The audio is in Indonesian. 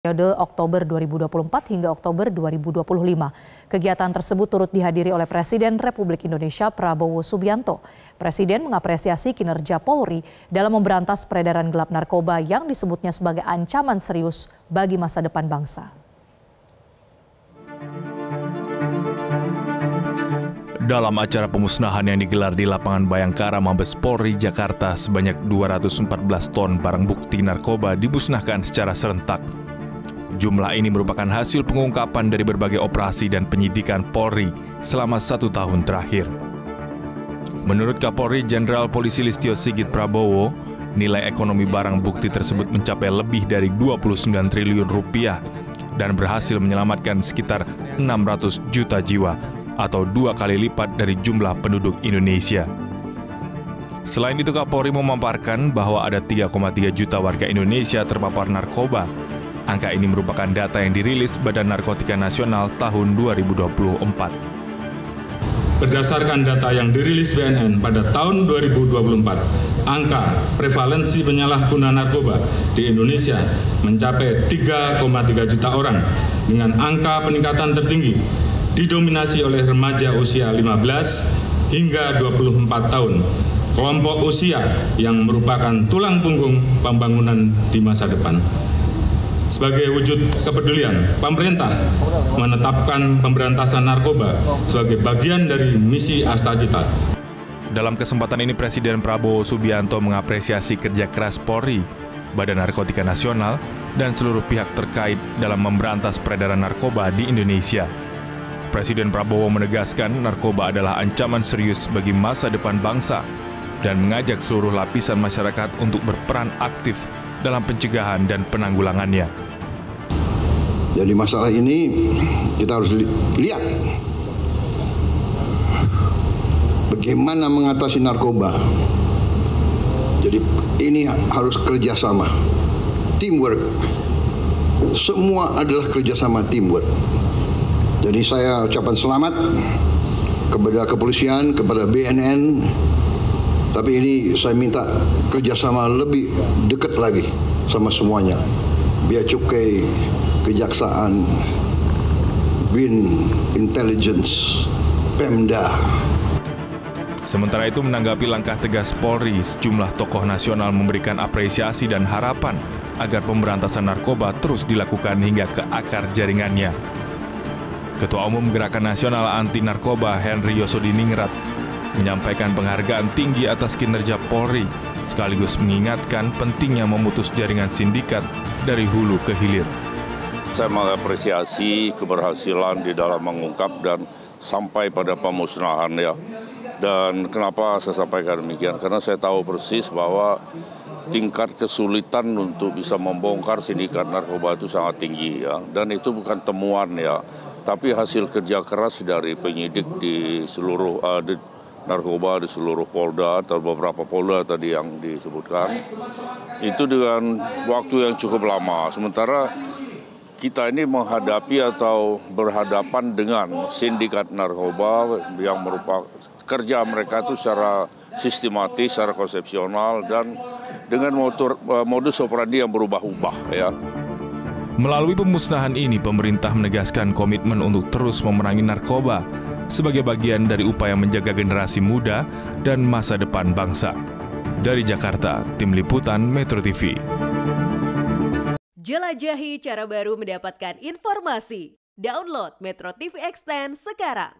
Periode Oktober 2024 hingga Oktober 2025. Kegiatan tersebut turut dihadiri oleh Presiden Republik Indonesia Prabowo Subianto. Presiden mengapresiasi kinerja Polri dalam memberantas peredaran gelap narkoba yang disebutnya sebagai ancaman serius bagi masa depan bangsa. Dalam acara pemusnahan yang digelar di lapangan Bayangkara Mabes Polri Jakarta, sebanyak 214 ton barang bukti narkoba dimusnahkan secara serentak. Jumlah ini merupakan hasil pengungkapan dari berbagai operasi dan penyidikan Polri selama 1 tahun terakhir. Menurut Kapolri Jenderal Polisi Listio Sigit Prabowo, nilai ekonomi barang bukti tersebut mencapai lebih dari 29 triliun rupiah dan berhasil menyelamatkan sekitar 600 juta jiwa atau 2 kali lipat dari jumlah penduduk Indonesia. Selain itu, Kapolri memaparkan bahwa ada 3,3 juta warga Indonesia terpapar narkoba. Angka ini merupakan data yang dirilis Badan Narkotika Nasional tahun 2024. Berdasarkan data yang dirilis BNN pada tahun 2024, angka prevalensi penyalahguna narkoba di Indonesia mencapai 3,3 juta orang dengan angka peningkatan tertinggi didominasi oleh remaja usia 15 hingga 24 tahun, kelompok usia yang merupakan tulang punggung pembangunan di masa depan. Sebagai wujud kepedulian, pemerintah menetapkan pemberantasan narkoba sebagai bagian dari misi Astagita. Dalam kesempatan ini, Presiden Prabowo Subianto mengapresiasi kerja keras Polri, Badan Narkotika Nasional, dan seluruh pihak terkait dalam memberantas peredaran narkoba di Indonesia. Presiden Prabowo menegaskan narkoba adalah ancaman serius bagi masa depan bangsa dan mengajak seluruh lapisan masyarakat untuk berperan aktif dalam pencegahan dan penanggulangannya. Jadi masalah ini kita harus lihat bagaimana mengatasi narkoba. Jadi ini harus kerjasama, teamwork. Semua adalah kerjasama teamwork. Jadi saya ucapkan selamat kepada kepolisian, kepada BNN. Tapi ini saya minta kerjasama lebih dekat lagi sama semuanya. Bea Cukai, Kejaksaan, BIN, Intelligence, Pemda. Sementara itu, menanggapi langkah tegas Polri, sejumlah tokoh nasional memberikan apresiasi dan harapan agar pemberantasan narkoba terus dilakukan hingga ke akar jaringannya. Ketua Umum Gerakan Nasional Anti Narkoba Henry Yosodiningrat menyampaikan penghargaan tinggi atas kinerja Polri, sekaligus mengingatkan pentingnya memutus jaringan sindikat dari hulu ke hilir. Saya mengapresiasi keberhasilan di dalam mengungkap dan sampai pada pemusnahan ya. Dan kenapa saya sampaikan demikian? Karena saya tahu persis bahwa tingkat kesulitan untuk bisa membongkar sindikat narkoba itu sangat tinggi ya. Dan itu bukan temuan ya, tapi hasil kerja keras dari penyidik di seluruh narkoba di seluruh Polda atau beberapa Polda tadi yang disebutkan, itu dengan waktu yang cukup lama. Sementara kita ini menghadapi atau berhadapan dengan sindikat narkoba yang merupakan kerja mereka itu secara sistematis, secara konsepsional, dan dengan modus operandi yang berubah-ubah ya. Melalui pemusnahan ini, pemerintah menegaskan komitmen untuk terus memerangi narkoba sebagai bagian dari upaya menjaga generasi muda dan masa depan bangsa. Dari Jakarta, Tim Liputan Metro TV. Jelajahi cara baru mendapatkan informasi. Download Metro TV Extend sekarang.